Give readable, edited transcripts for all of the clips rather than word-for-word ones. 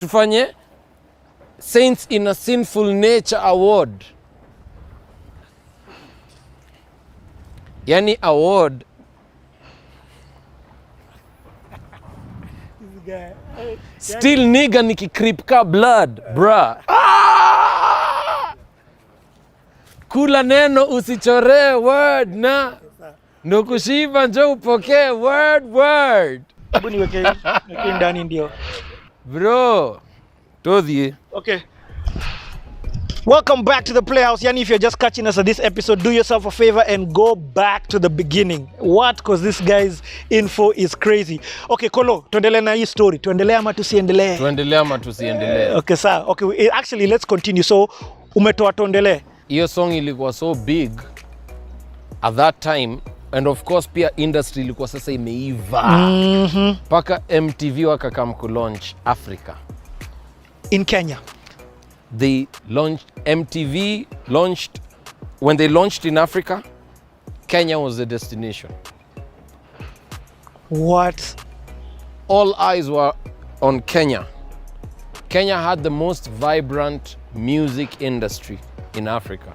tufanye Saints in a Sinful Nature Award. Yani award still nigga nikikrip ka blood bruh. Kula neno usichore word na ndo kushiba njo upokee word. Hebu niweke ndani ndio. Bro, todhie. Okay. Welcome back to the Playhouse. Yani, if you're just catching us at this episode, do yourself a favor and go back to the beginning. What? Because this guy's info is crazy. Okay, Collo, tuendelee na hii story. Tuendelee ama tusiendelee? Tuendelee ama tusiendelee. Okay, sir. Okay, actually, let's continue. So, umetoa tuendelee. Hiyo song ilikuwa so big at that time, and of course pia industry ilikuwa sasa imeiva. Paka MTV wakakam ku launch Africa. In Kenya. They launched, MTV launched, when they launched in Africa, Kenya was the destination. What? All eyes were on Kenya. Kenya had the most vibrant music industry in Africa.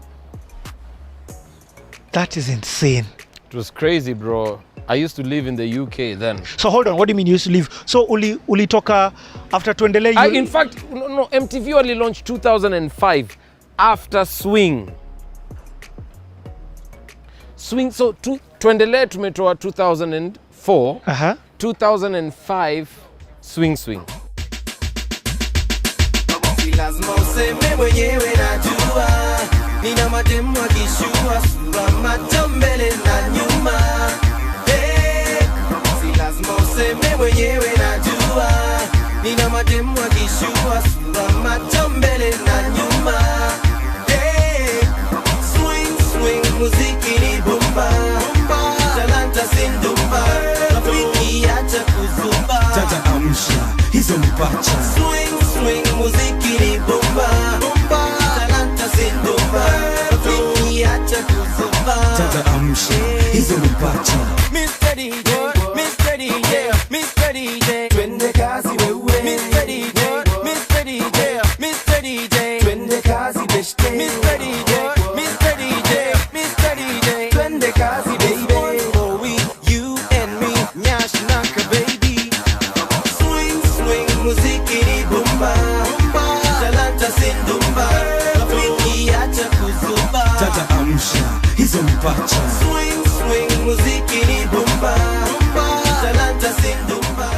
That is insane. It was crazy, bro. I used to live in the UK then. So hold on, what do you mean you used to live? So ulitoka after tuendelee you... In fact, no, MTV only launched 2005 after Swing. Swing, so tuendelee tumetoa 2004, 2005 Swing. Lazima useme mwenyewe najua, nina mademu akishua sura macho mbele na nyuma. Si lazima useme mwenyewe najua, nina mademu akishua sura macho mbele na nyuma. Swing, muziki ni bomba, talanta sindumba, rafiki acha kuzumba. Tata amsha, hizo mpacha. Swing, muziki ni bomba, talanta sindumba, rafiki acha kuzumba. Tata amsha, hizo mpacha. Mr. DJ, Mr. DJ, Mr. DJ, twende kazi wewe. Mr. DJ, Mr. DJ, Mr. DJ, twende kazi beshte. Mr. DJ, Mr. DJ, Mr. DJ, twende kazi baby. For we, you and me, nyash naka baby. Swing, muziki ni bomba, talanta sindumba, rafiki acha kuzumba. Tata amsha, hizo mpacha. Swing, muziki ni bomba, talanta sindumba,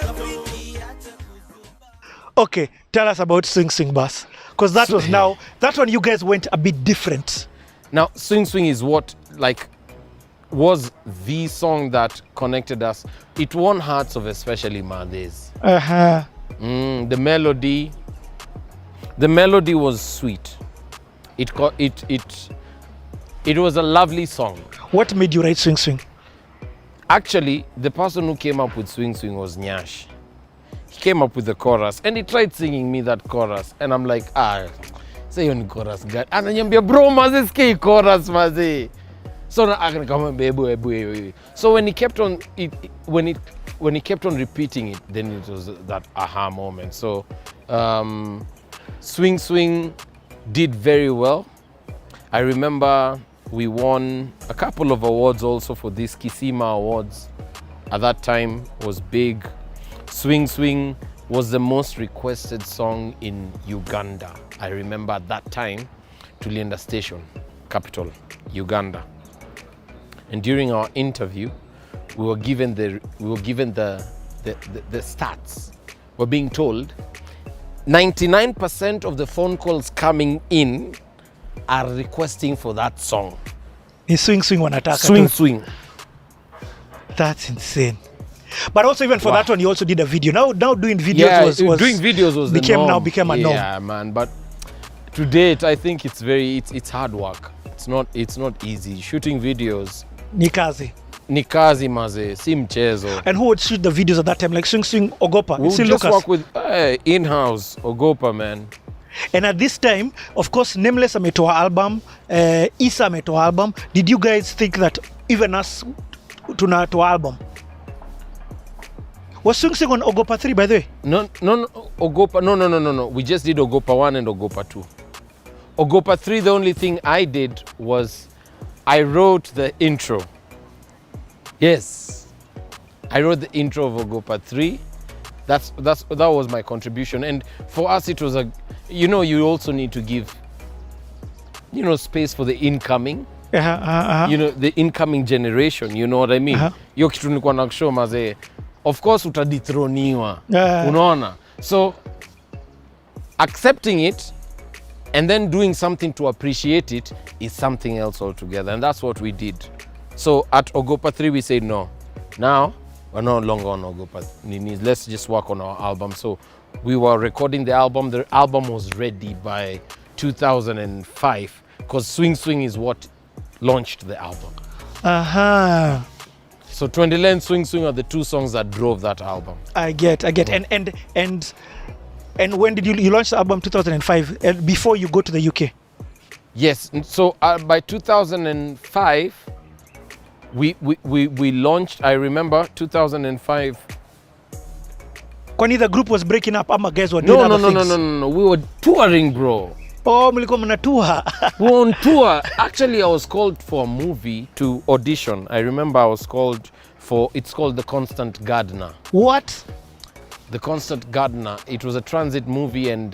rafiki acha kuzumba. Okay, tell us about Swing Bus. Because that was now, that one you guys went a bit different. Now, Swing is what, like, was the song that connected us. It won hearts of especially Madhes. The melody was sweet. It was a lovely song. What made you write Swing? Actually, the person who came up with Swing was Nyash. He came up with the chorus and he tried singing me that chorus, and I'm like, say on chorus, God. And then you bro, maze ski chorus, maze. So I can come baby. So when he kept on when he kept on repeating it, then it was that aha moment. So Swing did very well. I remember we won a couple of awards also for this Kisima Awards. At that time was big. Swing was the most requested song in Uganda. I remember at that time, Tulienda Station, capital, Uganda. And during our interview, we were given the stats. We're being told 99% of the phone calls coming in are requesting for that song. Ni Swing wanataka. Swing. That's insane. But also even for that one, you also did a video. Now doing videos was doing videos was became the norm. Became a norm. Yeah, man. But to date, I think it's hard work. It's not easy. Shooting videos. Ni kazi maze, si mchezo. And who would shoot the videos at that time? Like Swing, Ogopa? We just work with in-house Ogopa, man. And at this time, of course, Nameless ametoa album, Isa ametoa album. Did you guys think that even us tunatoa album? Was Swing on Ogopa 3, by the way? No. Ogopa, no. We just did Ogopa 1 and Ogopa 2. Ogopa 3, the only thing I did was I wrote the intro. Yes. I wrote the intro of Ogopa 3. That was my contribution. And for us, it was you also need to give, space for the incoming. The incoming generation, you know what I mean? Hiyo kitu nilikuwa nakushow mazee. Of course utadithroniwa. Unaona? So accepting it and then doing something to appreciate it is something else altogether, and that's what we did. So at Ogopa 3 we said no. Now we're no longer on Ogopa Ninis. Let's just work on our album. So we were recording the album. The album was ready by 2005 because Swing Swing is what launched the album. So Twendele and Swing Swing are the two songs that drove that album. I get. And when did you launch the album? 2005, before you go to the UK? Yes. So by 2005, we launched. I remember 2005. Kwani the group was breaking up, ama guys were doing other things? No. We were touring, bro. Oh, mlikuwa mna tour. We were on tour. Actually, I was called for a movie to audition. I remember I was called for. It's called The Constant Gardener. What? The Constant Gardener. It was a transit movie, and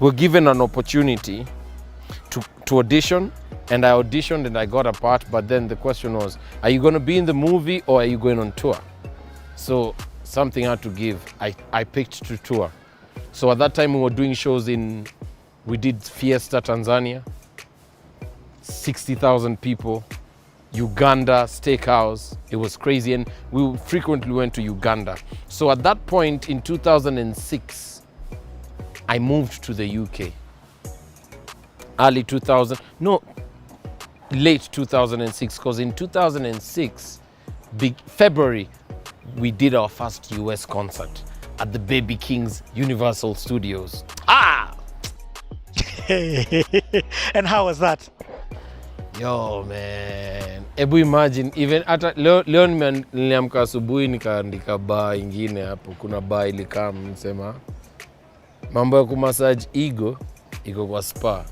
we're given an opportunity to audition, and I auditioned and I got a part. But then the question was, are you going to be in the movie or are you going on tour? So something had to give. I picked to tour. So at that time we were doing shows we did Fiesta, Tanzania, 60,000 people. Uganda, Steakhouse, it was crazy, and we frequently went to Uganda. So at that point in 2006, I moved to the UK. Late 2006, because in 2006, February, we did our first US concert at the Baby King's Universal Studios. And how was that? Yo man, ebu imagine even hata leo niliamka asubuhi nikaandika baa ingine hapo. Kuna baa ilikaa msema mambo ya kumassage ego iko kwa spa.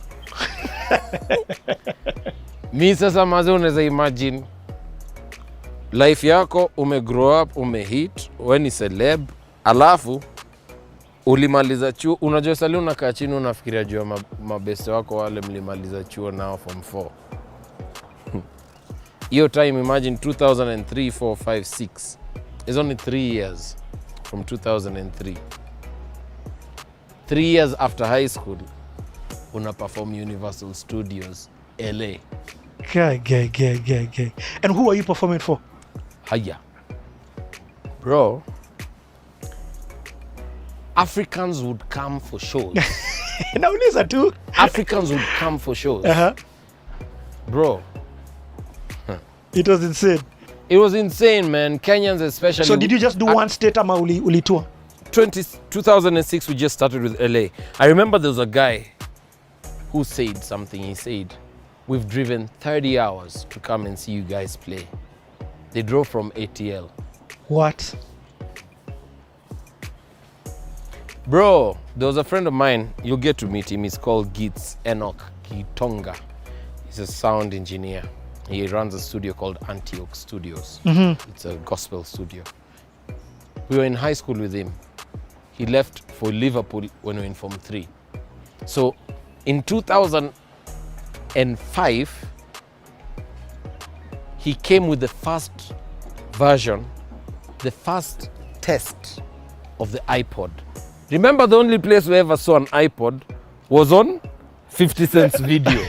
Mi sasa maze unaweza imagine life yako, grow up, hit, wewe ni celeb, alafu ulimaliza chuo. Unajua sasa unakaa chini unafikiria juu ya mabeste wako wale mlimaliza chuo nao form 4. Your time, imagine 2003, 4, 5, 6. It's only 3 years from 2003. 3 years after high school, una perform Universal Studios, LA. Guy. And who are you performing for? Haya. Bro, Africans would come for shows. Nauliza tu. Africans would come for shows. Bro. It was insane. It was insane, man. Kenyans especially. So did you just do one state ama uli tour? 2006 we just started with LA. I remember there was a guy who said something. He said, we've driven 30 hours to come and see you guys play. They drove from ATL. What? Bro, there was a friend of mine. You'll get to meet him. He's called Gits Enoch Gitonga. He's a sound engineer. He runs a studio called Antioch Studios. It's a gospel studio. We were in high school with him. He left for Liverpool when we were in Form 3. So in 2005, he came with the first version, the first test of the iPod. Remember, the only place we ever saw an iPod was on 50 Cent's video.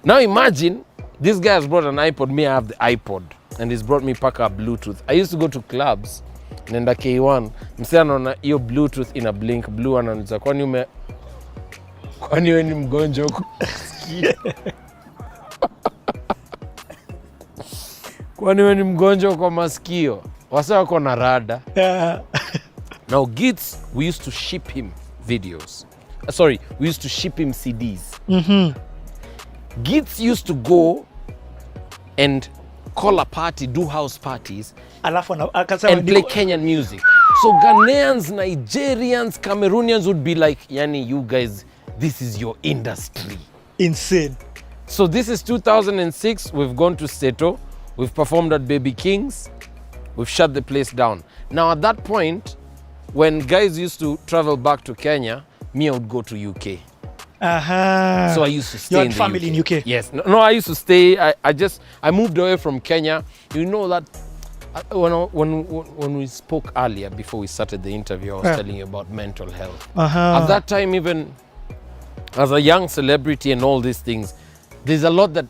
Now imagine, this guy has brought an iPod, me I have the iPod, and he's brought me paka Bluetooth. I used to go to clubs, nenda K1, msee anaona hiyo Bluetooth ina blink blue, ananiuliza kwani wewe ni mgonjwa huko? Kwani wewe ni mgonjwa kwa masikio? Wasa wako na rada. Now Gits, we used to ship him videos. We used to ship him CDs. Gits used to go and call a party, do house parties, and play Kenyan music. So Ghanaians, Nigerians, Cameroonians would be like, Yani, you guys, this is your industry. Insane. So this is 2006. We've gone to Seto. We've performed at Baby King's. We've shut the place down. Now at that point, when guys used to travel back to Kenya, me, I would go to UK. Uh-huh. So I used to stay You in had the family in UK? Yes. No, I used to stay. I moved away from Kenya. You know that when we spoke earlier, before we started the interview, I was telling you about mental health. Uh-huh. At that time, even as a young celebrity and all these things, there's a lot that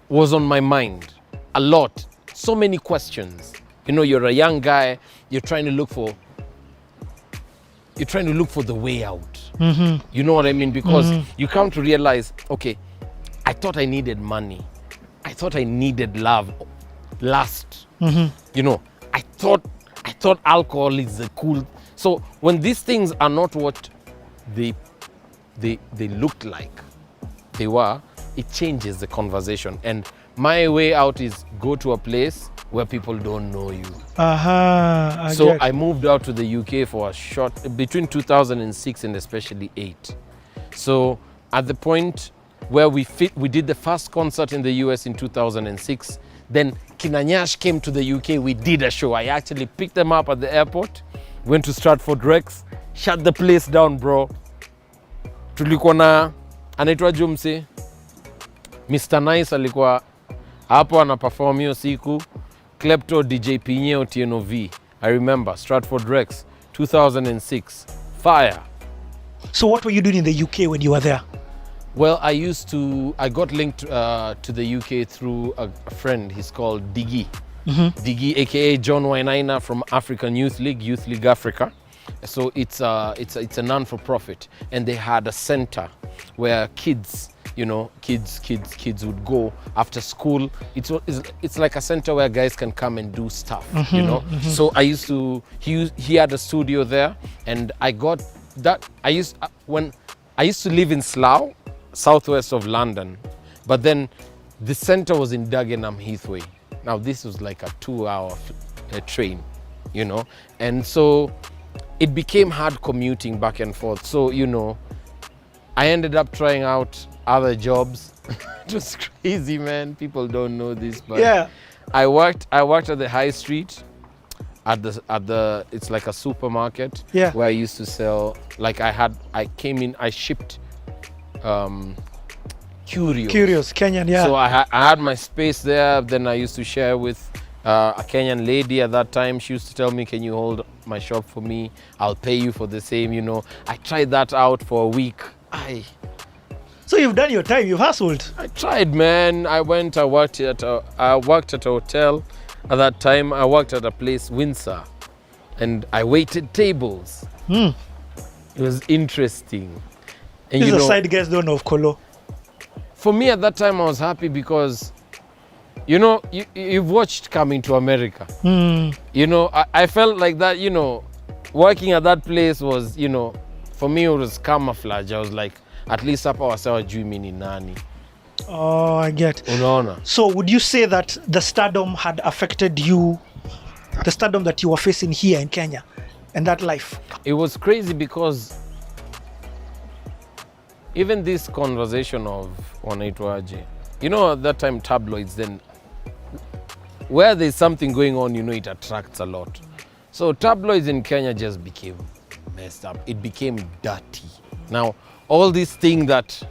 was on my mind. A lot. So many questions. You know, you're a young guy, you're trying to look for the way out. Mm-hmm. You know what I mean? Because you come to realize, okay, I thought I needed money. I thought I needed love, lust. Mm-hmm. You know, I thought alcohol is the cool. So when these things are not what they looked like they were, it changes the conversation. And my way out is go to a place where people don't know you. Uh-huh. So I moved out to the UK for a short, between 2006 and especially 8. So at the point where we did the first concert in the US in 2006, then Kinanyash came to the UK, we did a show. I actually picked them up at the airport, went to Stratford Rex, shut the place down, bro. Tulikuwa na, anaitwa Jumsi, Mr. Nice alikuwa hapo ana perform hiyo siku. Klepto, DJ Pinyo, TNOV. I remember, Stratford Rex, 2006. Fire. So what were you doing in the UK when you were there? Well, I got linked to the UK through a friend. He's called Diggy. Mm-hmm. Diggy, aka John Wainaina from African Youth League Africa. So it's a non-for-profit, and they had a center where kids would go after school. It's like a center where guys can come and do stuff, you know. So he had a studio there, and I got that. I used to live in Slough, southwest of London, but then the center was in Dagenham Heathway. Now this was like a 2-hour train, you know, and so it became hard commuting back and forth. So, you know, I ended up trying out other jobs. It was crazy, man. People don't know this, but Yeah. I worked at the high street at the it's like a supermarket. Yeah. Where I used to sell, like I shipped Curious, Kenyan, yeah. So I had my space there. Then I used to share with a Kenyan lady at that time. She used to tell me, can you hold my shop for me? I'll pay you for the same, you know. I tried that out for a week. So you've done your time, you've hustled. I tried, man. I worked at a hotel at that time. I worked at a place, Windsor, and I waited tables. It was interesting. And This is a side guys don't know of Collo. For me at that time, I was happy because, you know, you've watched Coming to America. You know, I felt like that, you know, working at that place was, you know, for me it was camouflage. I was like, at least hapa wasewa juu mimi ni nani. Oh, I get. Unaona? So would you say that the stardom had affected you, the stardom that you were facing here in Kenya and that life? It was crazy because even this conversation of wanaitwaje, you know, at that time tabloids, then where there's something going on, you know, it attracts a lot. So tabloids in Kenya just became messed up. It became dirty. Now, all these things that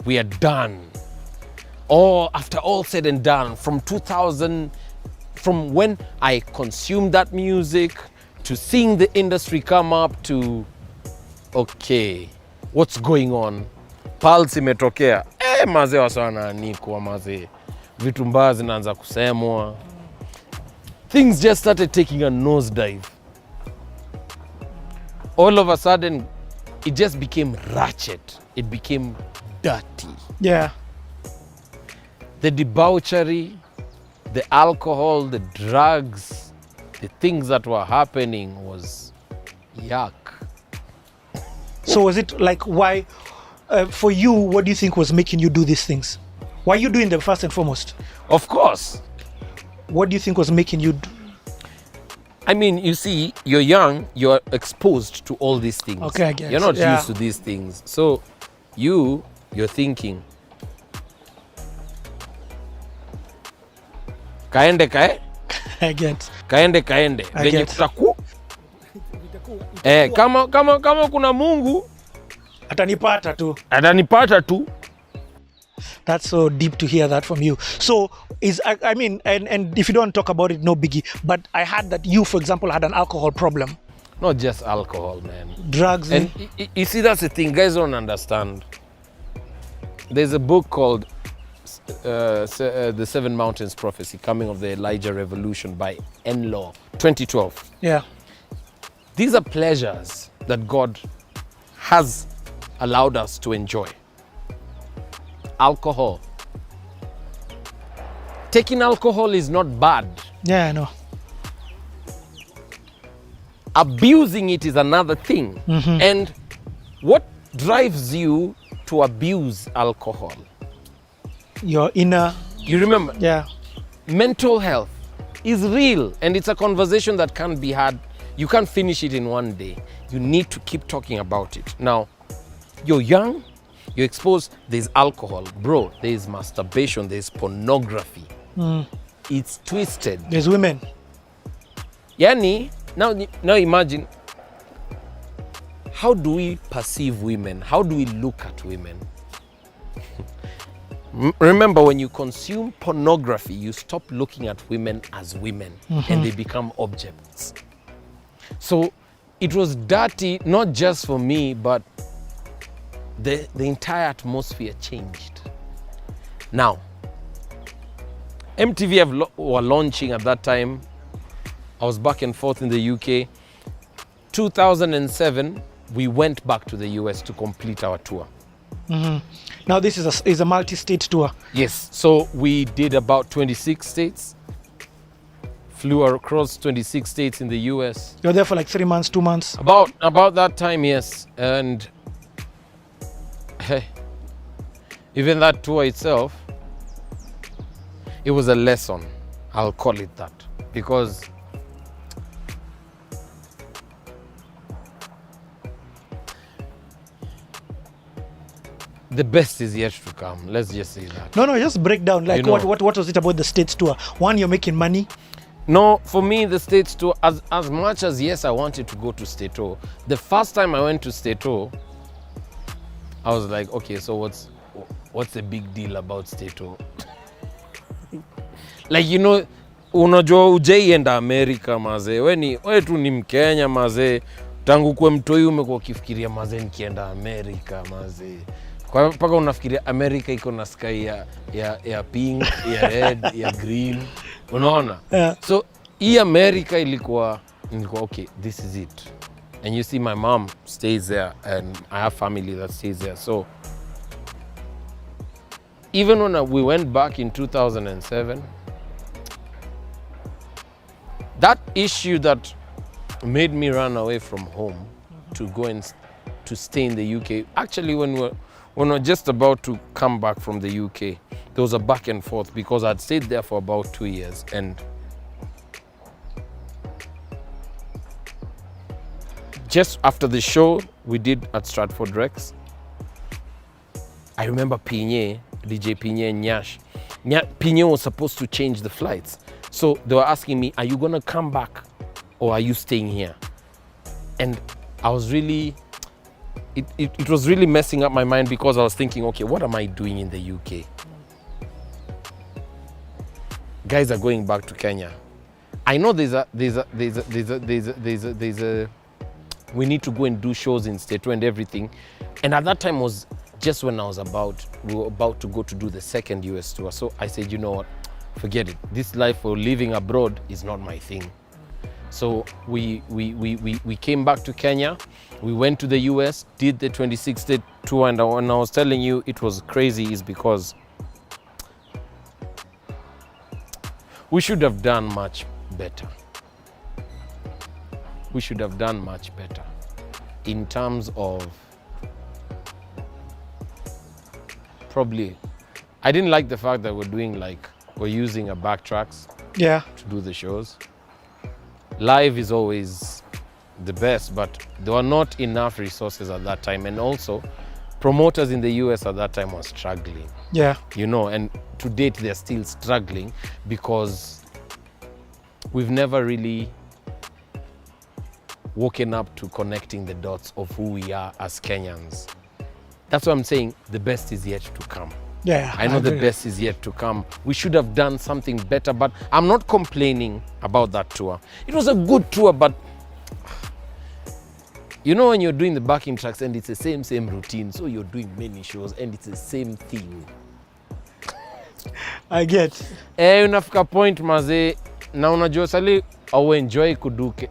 we had done, after all said and done, from 2000, from when I consumed that music, to seeing the industry come up, to, okay, what's going on? Pulse imetokea. Mazee wasa wanaanikwa mazee. Vitu mbaya zinaanza kusemwa. Things just started taking a nosedive. All of a sudden, it just became ratchet. It became dirty. Yeah. The debauchery, the alcohol, the drugs, the things that were happening was yuck. So was it like, why, for you, what do you think was making you do these things? Why are you doing them first and foremost? Of course. What do you think was making you I mean, you see, you're young, you're exposed to all these things. Okay, I get You're not it. Yeah. used to these things. So you're thinking, kaende. I get. Kaende. I Venye get. kutaku. Kama kuna Mungu, Atanipata tu. atanipata tu. That's so deep to hear that from you. So I mean, and if you don't talk about it, no biggie. But I heard that you, for example, had an alcohol problem. Not just alcohol, man. Drugs. And you see, that's the thing. Guys don't understand. There's a book called The Seven Mountains Prophecy, Coming of the Elijah Revolution by N. 2012. Yeah. These are pleasures that God has allowed us to enjoy. Alcohol. Taking alcohol is not bad. Yeah, I know. Abusing it is another thing. And what drives you to abuse alcohol? Your inner. You remember, Yeah. mental health is real, and it's a conversation that can't be had. You can't finish it in one day. You need to keep talking about it. Now, you're young, you're exposed, there's alcohol. Bro, there's masturbation, there's pornography. It's twisted. There's women. Yani, now imagine, how do we perceive women? How do we look at women? Remember, when you consume pornography, you stop looking at women as women and they become objects. So it was dirty, not just for me, but the entire atmosphere changed. Now, MTV were launching at that time. I was back and forth in the UK. 2007, we went back to the US to complete our tour. Now this is a multi-state tour. Yes, so we did about 26 states. Flew across 26 states in the US. You're there for like 3 months, 2 months. About that time, yes. And hey, even that tour itself, it was a lesson. I'll call it that. Because the best is yet to come. Let's just say that. No, just break down. Like, You know. what was it about the States tour? One, you're making money. No, for me, the States tour, as much as yes, I wanted to go to State tour. The first time I went to State tour, I was like, okay, so what's the big deal about State tour? Like, you know, unajua ujaienda America mazee. We tu ni Mkenya mazee. Tangu kuwe mtoi umekuwa ukifikiria mazee nikienda America mazee. Kwa mpaka unafikiria America iko na sky ya pink, ya red, ya green. Unaona? Yeah. So, hii America ilikuwa okay, this is it. And you see my mom stays there and I have family that stays there. So, even when we went back in 2007, that issue that made me run away from home to go and to stay in the UK, actually when we're just about to come back from the UK, there was a back and forth because I'd stayed there for about 2 years, and just after the show we did at Stratford Rex, I remember DJ Pinye and Nyash. Pinye was supposed to change the flights. So they were asking me, are you gonna come back or are you staying here? And I was really, it was really messing up my mind because I was thinking, okay, what am I doing in the UK? Guys are going back to Kenya. I know we need to go and do shows in State 2 and everything. And at that time was just when we were about to go to do the second US tour. So I said, you know what, forget it. This life for living abroad is not my thing. So we came back to Kenya. We went to the US, did the 26-state tour, and when I was telling you it was crazy is because we should have done much better. We should have done much better in terms of probably, I didn't like the fact that we're using a backtracks Yeah. to do the shows. live is always the best, but there were not enough resources at that time, and also promoters in the US at that time were struggling. Yeah. You know, and to date they're still struggling because we've never really woken up to connecting the dots of who we are as Kenyans. That's why I'm saying the best is yet to come. Yeah. I know the agree. best is yet to come. We should have done something better, but I'm not complaining about that tour. It was a good tour, but you know when you're doing the backing tracks and it's the same routine, so you're doing many shows and it's the same thing. I get. Unafika point mazee, na unajua sali au enjoy kuduke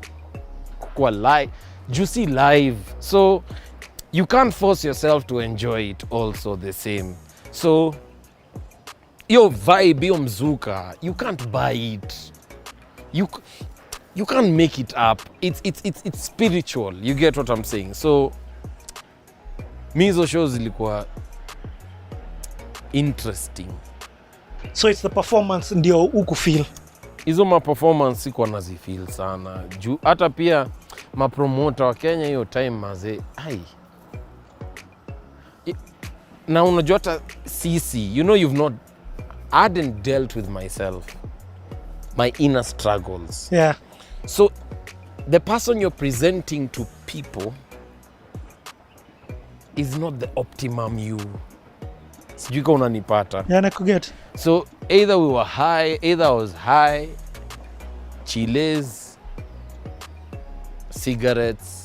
kwa live, juicy live. So you can't force yourself to enjoy it also the same. So your vibe, your mzuka, you can't buy it. You can't make it up. It's spiritual. You get what I'm saying? So mizo shows zilikuwa interesting. So it's the performance ndio ukufeel. Hizo ma-performance sikuwa nazifeel sana. Juu hata pia ma-promoter wa Kenya hiyo time mazee. Na unajua hata sisi, you know I hadn't dealt with myself, my inner struggles. Yeah. So the person you're presenting to people is not the optimum you. Sijui kama unanipata. Yeah, nakuget. So either we were high, either I was high, chiles, cigarettes.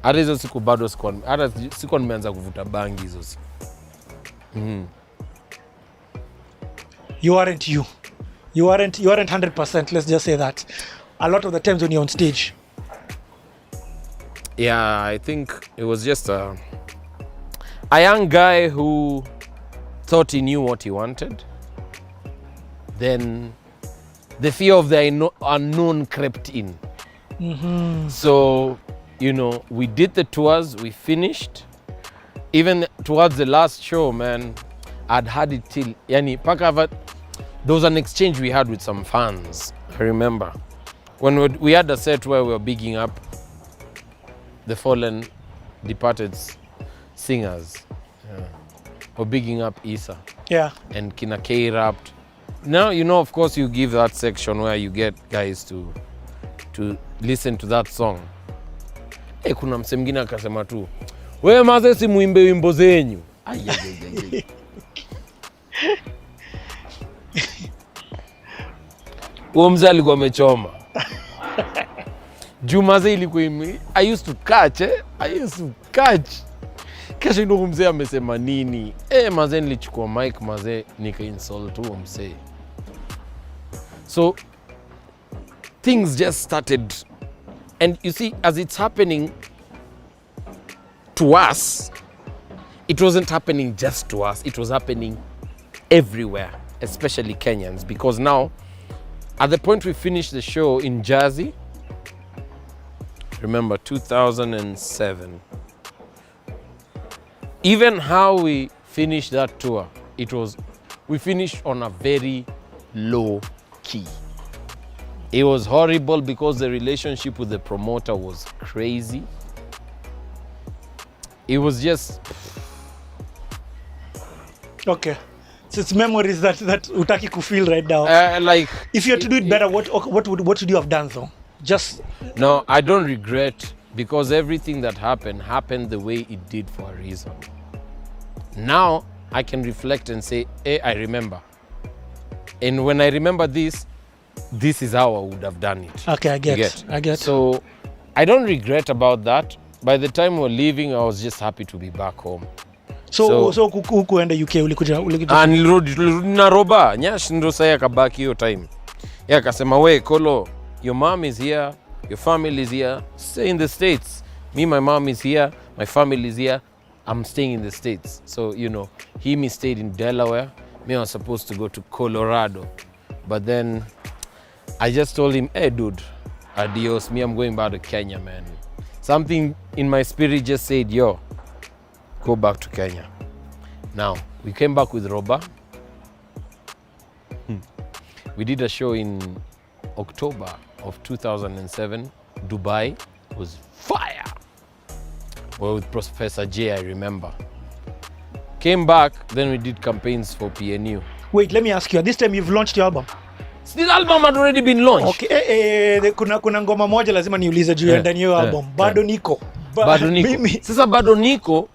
Hata hizo siku bado sikuwa nimeanza kuvuta bangi hizo siku. You aren't you. You aren't 100%, let's just say that. A lot of the times when you're on stage. Yeah, I think it was just a young guy who thought he knew what he wanted. Then the fear of the unknown crept in. So, you know, we did the tours, we finished. Even towards the last show, man, I'd had it till, there was an exchange we had with some fans, I remember. When we had a set where we were bigging up the fallen, departed singers. Yeah. We're bigging up Isa. Yeah. And Kina K rapped. Now, you know, of course, you give that section where you get guys to listen to that song. Kuna mse mwingine akasema tu, wewe maze si muimbe wimbo zenyu. Huyo mzee alikuwa amechoma. Juu maze ilikuwa I used to catch. Kesho ndio mzee amesema nini? Maze nilichukua mic maze nika insult huyo mzee. So things just started, and you see, as it's happening to us, it wasn't happening just to us, it was happening everywhere, especially Kenyans, because now at the point we finished the show in Jersey, remember 2007, even how we finished that tour, we finished on a very low key. It was horrible because the relationship with the promoter was crazy. It was just... Okay. So it's memories that utaki ku feel right now. Like, if you had to do it better, what would you have done though? Just... No, I don't regret, because everything that happened the way it did for a reason. Now I can reflect and say, hey, I remember. And when I remember this is how I would have done it. Okay, I get. So I don't regret about that. By the time we were leaving, I was just happy to be back home. So kuenda UK ulikuja. Nilirudi na roba. Nyash ndo saya kabaki hiyo time. Yeah, akasema, we Collo, your mom is here, your family is here, stay in the States. Me, my mom is here, my family is here, I'm staying in the States. So, you know, he stayed in Delaware. Me, I was supposed to go to Colorado. But then I just told him, hey dude, adios, me, I'm going back to Kenya, man. Something in my spirit just said, yo, go back to Kenya. Now, we came back with Roba. We did a show in October of 2007, Dubai was fire. Well, with Professor J, I remember. Came back, then we did campaigns for PNU. Wait, let me ask you. At this time, you've launched your album? This album had already been launched. Okay, kuna ngoma moja lazima niulize juu ya ndani ya album. Bado niko. Bado niko. Sasa bado niko